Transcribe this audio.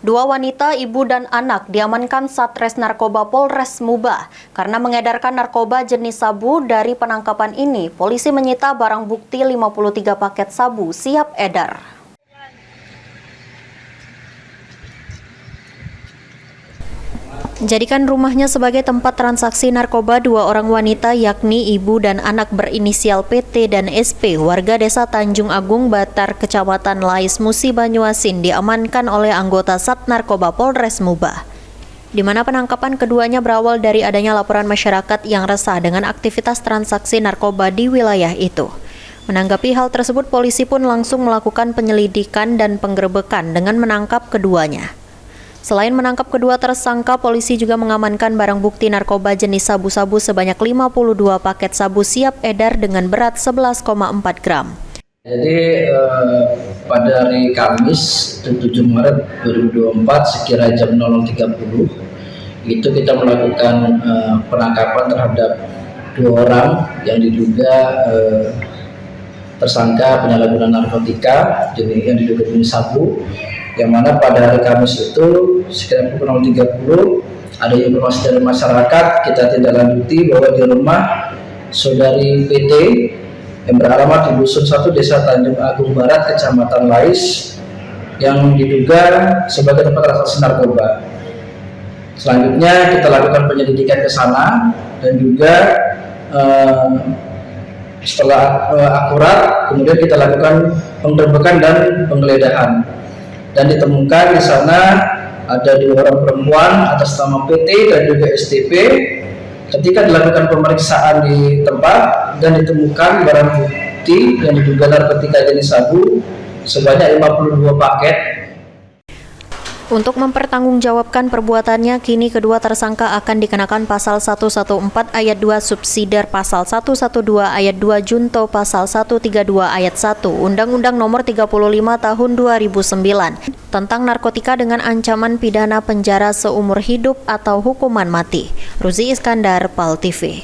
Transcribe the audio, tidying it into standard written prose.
Dua wanita, ibu dan anak diamankan Satres Narkoba Polres Mubah. Karena mengedarkan narkoba jenis sabu, dari penangkapan ini, polisi menyita barang bukti 53 paket sabu siap edar. Jadikan rumahnya sebagai tempat transaksi narkoba, dua orang wanita yakni ibu dan anak berinisial PT dan SP warga desa Tanjung Agung Batar, Kecamatan Lais Musi, Banyuasin diamankan oleh anggota Sat Narkoba Polres Mubah. Di mana penangkapan keduanya berawal dari adanya laporan masyarakat yang resah dengan aktivitas transaksi narkoba di wilayah itu. Menanggapi hal tersebut, polisi pun langsung melakukan penyelidikan dan penggerebekan dengan menangkap keduanya. Selain menangkap kedua tersangka, polisi juga mengamankan barang bukti narkoba jenis sabu-sabu sebanyak 52 paket sabu siap edar dengan berat 11,4 gram. Jadi pada hari Kamis 7 Maret 2024 sekira jam 00.30 itu kita melakukan penangkapan terhadap dua orang yang diduga tersangka penyalahgunaan narkotika yang diduga jenis sabu, yang mana pada hari Kamis itu sekitar pukul 00.30 ada informasi dari masyarakat. Kita tindak lanjuti bahwa di rumah saudari PT yang beralamat di Dusun 1 Desa Tanjung Agung Barat, Kecamatan Lais, yang diduga sebagai tempat transaksi narkoba. Selanjutnya kita lakukan penyelidikan ke sana dan juga setelah akurat kemudian kita lakukan penggerebekan dan penggeledahan. Dan ditemukan di sana ada dua orang perempuan atas nama PT dan juga STP. Ketika dilakukan pemeriksaan di tempat dan ditemukan barang bukti yang diduga narkotika jenis sabu sebanyak 52 paket. Untuk mempertanggungjawabkan perbuatannya, kini kedua tersangka akan dikenakan pasal 114 ayat 2 subsidiar pasal 112 ayat 2 junto pasal 132 ayat 1 Undang-Undang Nomor 35 Tahun 2009 tentang narkotika dengan ancaman pidana penjara seumur hidup atau hukuman mati. Ruzi Iskandar, PAL TV.